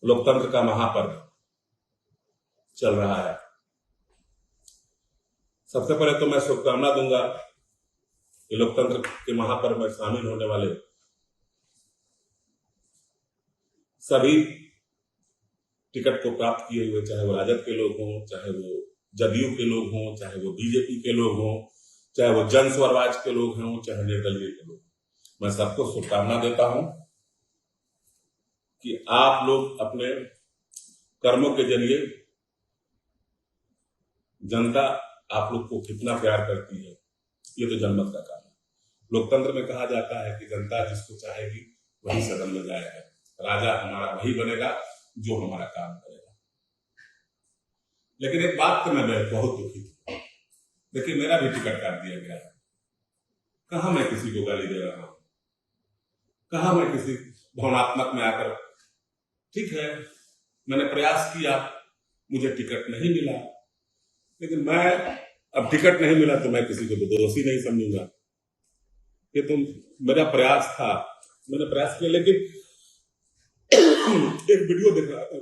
लोकतंत्र का महापर्व चल रहा है। सबसे पहले तो मैं शुभकामना दूंगा कि लोकतंत्र के महापर्व में शामिल होने वाले सभी टिकट को प्राप्त किए हुए, चाहे वो राजद के लोग हों, चाहे वो जदयू के लोग हों, चाहे वो बीजेपी के लोग हों, चाहे वो जन स्वराज के लोग हों, चाहे निर्दलीय के लोग, मैं सबको शुभकामना देता हूं कि आप लोग अपने कर्मों के जरिए जनता आप लोग को कितना प्यार करती है, ये तो जनमत का काम है। लोकतंत्र में कहा जाता है कि जनता जिसको चाहेगी वही सदन में जाएगा, राजा हमारा वही बनेगा जो हमारा काम करेगा। लेकिन एक बात तो मैं बहुत दुखी हूं, देखिए मेरा भी टिकट काट दिया गया है। कहां मैं किसी को गाली दे रहा हूं, कहां मैं किसी भावनात्मक में आकर, ठीक है मैंने प्रयास किया, मुझे टिकट नहीं मिला, लेकिन मैं अब टिकट नहीं मिला तो मैं किसी को दोषी नहीं समझूंगा। ये तो मेरा प्रयास था, मैंने प्रयास किया। लेकिन एक वीडियो देख रहा था,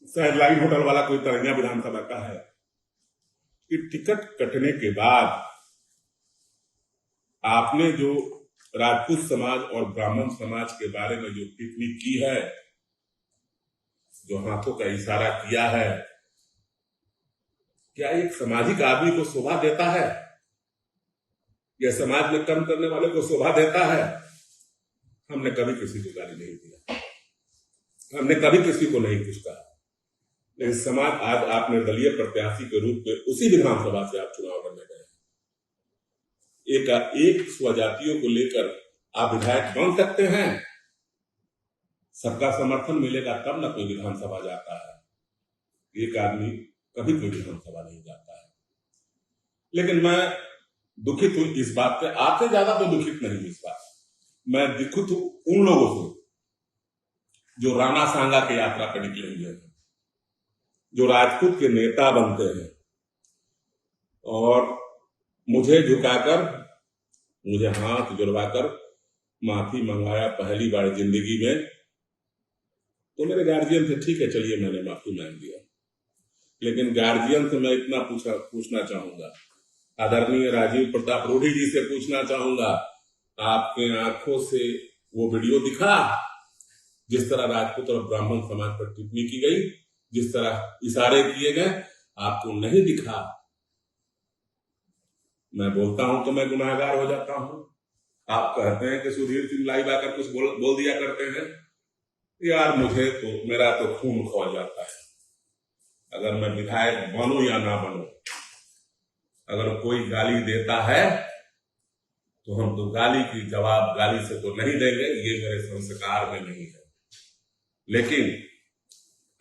शायद लाइन होटल वाला कोई तरैया विधानसभा का है, कि टिकट कटने के बाद आपने जो राजपूत समाज और ब्राह्मण समाज के बारे में जो टिप्पणी की है, जो हाथों का इशारा किया है, क्या एक सामाजिक आदमी को शोभा देता है? यह समाज में कर्म करने वाले को शोभा देता है? हमने कभी किसी को गाली नहीं दिया, हमने कभी किसी को नहीं कुछ कहा, लेकिन समाज आज आप निर्दलीय प्रत्याशी के रूप में उसी विधानसभा से आप चुनाव लड़ने गए, एक स्वजातियों को लेकर आप विधायक बन सकते हैं, सबका समर्थन मिलेगा तब ना कोई विधानसभा जाता है। एक आदमी कभी कोई विधानसभा नहीं जाता है। लेकिन मैं दुखित हूं इस बात से, आपसे ज्यादा तो दुखित नहीं हूं इस बात, मैं दुखित हूं उन लोगों से जो राणा सांगा की यात्रा पर निकले हुए हैं, जो राजपूत के नेता बनते हैं और मुझे झुकाकर, मुझे हाथ जुड़वाकर माफी मंगाया पहली बार जिंदगी में, तो मेरे गार्जियन से ठीक है चलिए मैंने माफी मांग दिया। लेकिन गार्जियन से मैं इतना पूछना चाहूंगा, आदरणीय राजीव प्रताप रूढ़ी जी से पूछना चाहूंगा, आपके आंखों से वो वीडियो दिखा जिस तरह राजपूत और ब्राह्मण समाज पर टिप्पणी की गई, जिस तरह इशारे किए गए, आपको नहीं दिखा? मैं बोलता हूं तो मैं गुनाहगार हो जाता हूं। आप कहते हैं कि सुधीर सिंह लाइव आकर कुछ बोल दिया करते हैं, यार मुझे तो मेरा तो खून खौल जाता है। अगर मैं विधायक बनूं या ना बनूं, अगर कोई गाली देता है तो हम तो गाली की जवाब गाली से तो नहीं देंगे, ये मेरे संस्कार में नहीं है। लेकिन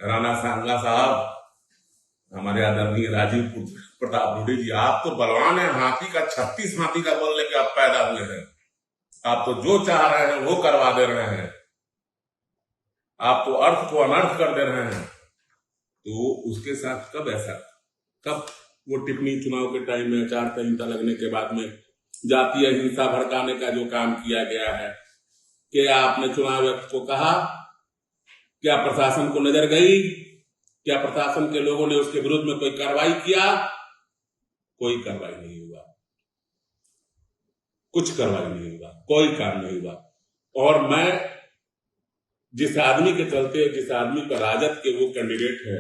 राणा सांगा साहब, हमारे आदरणीय राजीव प्रताप रूढ़ी जी, आप तो बलवान है, हाथी का 36 हाथी का बल लेके आप पैदा हुए हैं। आप तो जो चाह रहे हैं वो करवा दे रहे हैं, आप तो अर्थ को अनर्थ कर दे रहे हैं। तो उसके साथ कब वो टिप्पणी चुनाव के टाइम में आचार संहिता लगने के बाद में जातीय हिंसा भड़काने का जो काम किया गया है, क्या आपने चुनाव आयुक्त को कहा? क्या प्रशासन को नजर गई? क्या प्रशासन के लोगों ने उसके विरुद्ध में कोई कार्रवाई किया? कोई कार्रवाई नहीं हुआ, कुछ कार्रवाई नहीं हुआ, कोई काम नहीं हुआ। और मैं जिस आदमी के चलते, जिस आदमी पर राजद के वो कैंडिडेट है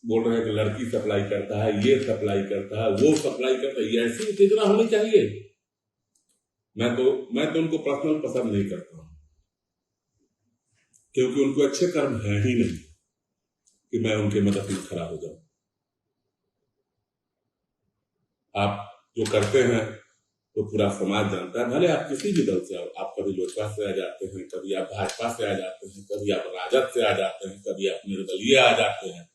बोल रहे हैं कि लड़की सप्लाई करता है, ये सप्लाई करता है, वो सप्लाई करता है, ये ऐसी उत्तेजना होनी चाहिए? मैं तो उनको पर्सनल पसंद नहीं करता हूं, क्योंकि उनको अच्छे कर्म है ही नहीं कि मैं उनके मदद में खड़ा हो जाऊं। आप जो करते हैं तो पूरा समाज जानता है, भले आप किसी भी दल से आओ, आप कभी लोजपा से आ जाते हैं, कभी आप भाजपा से आ जाते हैं, कभी आप राजद से आ जाते हैं, कभी आप निर्दलीय आ जाते हैं,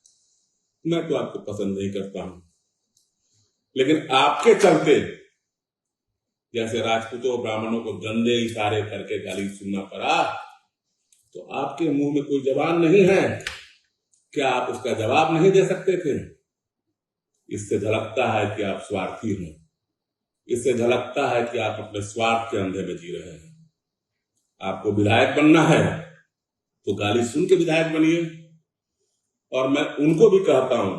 मैं तो आपको पसंद नहीं करता हूं। लेकिन आपके चलते जैसे राजपूतों और ब्राह्मणों को गंदे इशारे करके गाली सुनना पड़ा, तो आपके मुंह में कोई जबान नहीं है, क्या आप उसका जवाब नहीं दे सकते थे? इससे झलकता है कि आप स्वार्थी हैं, इससे झलकता है कि आप अपने स्वार्थ के अंधे में जी रहे हैं। आपको विधायक बनना है तो गाली सुन के विधायक बनिए। और मैं उनको भी कहता हूं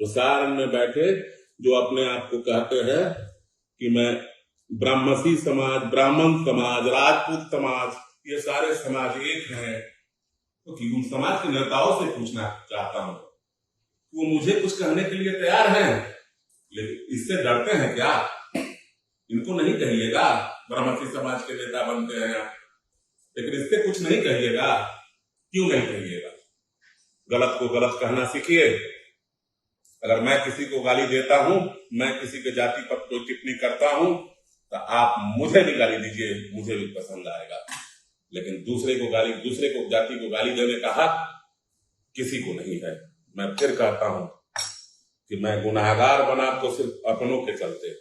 प्रसारण में बैठे जो अपने आप को कहते हैं कि मैं ब्राह्मसी समाज, ब्राह्मण समाज, राजपूत समाज, ये सारे समाज एक हैं, तो कि उन समाज के नेताओं से पूछना चाहता हूं कि वो मुझे कुछ कहने के लिए तैयार हैं, लेकिन इससे डरते हैं क्या? इनको नहीं कहिएगा ब्राह्मसी समाज के नेता बनते हैं, लेकिन इससे कुछ नहीं कहिएगा। क्यों नहीं कहिएगा? गलत को गलत कहना सीखिए। अगर मैं किसी को गाली देता हूं, मैं किसी के जाति पर कोई टिप्पणी करता हूं, तो आप मुझे भी गाली दीजिए, मुझे भी पसंद आएगा। लेकिन दूसरे को जाति को गाली देने का हक किसी को नहीं है। मैं फिर कहता हूं कि मैं गुनाहगार बना तो सिर्फ अपनों के चलते,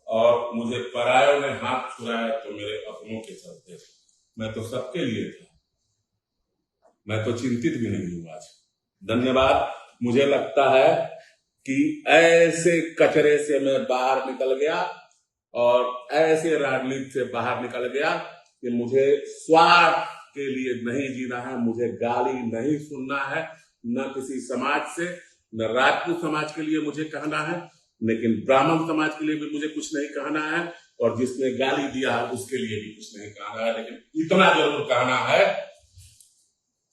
और मुझे परायों ने हाथ छुड़ाया तो मेरे अपनों के चलते। मैं तो सबके लिए था, मैं तो चिंतित भी नहीं हूं आज। धन्यवाद। मुझे लगता है कि ऐसे कचरे से मैं बाहर निकल गया और ऐसे राजनीति से बाहर निकल गया कि मुझे स्वार्थ के लिए नहीं जीना है, मुझे गाली नहीं सुनना है, न किसी समाज से, न राजपूत समाज के लिए मुझे कहना है, लेकिन ब्राह्मण समाज के लिए भी मुझे कुछ नहीं कहना है, और जिसने गाली दिया है उसके लिए भी कुछ नहीं कहना है। लेकिन इतना जरूर कहना है,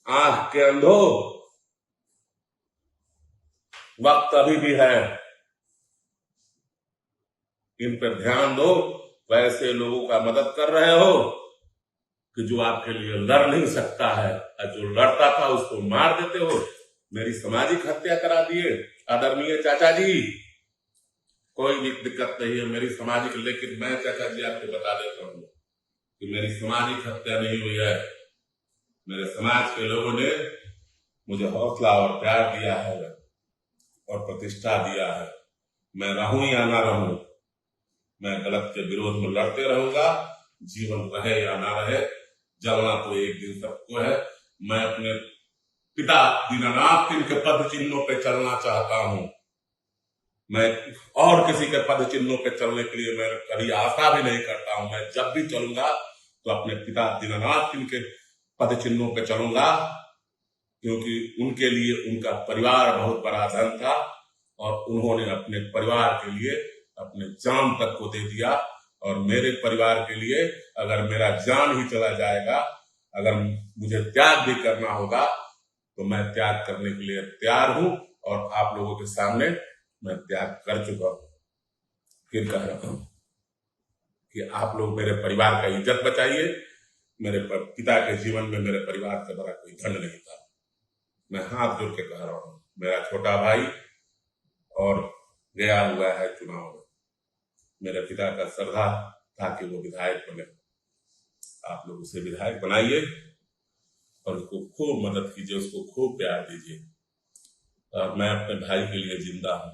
आंख के अंधो, वक्त अभी भी है, इन पर ध्यान दो। वैसे लोगों का मदद कर रहे हो कि जो आपके लिए लड़ नहीं सकता है, और जो लड़ता था उसको मार देते हो। मेरी सामाजिक हत्या करा दिए आदरणीय चाचा जी। कोई भी दिक्कत नहीं है मेरी सामाजिक, लेकिन मैं चाचा जी आपको बता देता हूं कि मेरी सामाजिक हत्या नहीं हुई है। मेरे समाज के लोगों ने मुझे हौसला और प्यार दिया है और प्रतिष्ठा दिया है। मैं रहूं या ना रहूं, मैं गलत के विरोध में लड़ते रहूंगा। जीवन रहे या ना रहे, जलना तो एक दिन सबको है। मैं अपने पिता दीनानाथ के पद चिन्हों पे चलना चाहता हूं। मैं और किसी के पद चिन्हों पे चलने के लिए मैं कभी आशा भी नहीं करता हूं। मैं जब भी चलूंगा तो अपने पिता दीनानाथ के पद चिन्हों पे चलूंगा, क्योंकि उनके लिए उनका परिवार बहुत बड़ा धन था, और उन्होंने अपने परिवार के लिए अपने जान तक को दे दिया। और मेरे परिवार के लिए अगर मेरा जान ही चला जाएगा, अगर मुझे त्याग भी करना होगा, तो मैं त्याग करने के लिए तैयार हूं, और आप लोगों के सामने मैं त्याग कर चुका हूं। फिर कह रहा हूं कि आप लोग मेरे परिवार का इज्जत बचाइए। मेरे पिता के जीवन में मेरे परिवार से बड़ा कोई धन नहीं था। मैं हाथ जोड़ के कह रहा हूं, मेरा छोटा भाई और गया हुआ है चुनाव में। मेरे पिता का श्रद्धा था कि वो विधायक बने। आप लोग उसे विधायक बनाइए और उसको खूब मदद कीजिए, उसको खूब प्यार दीजिए। और मैं अपने भाई के लिए जिंदा हूं।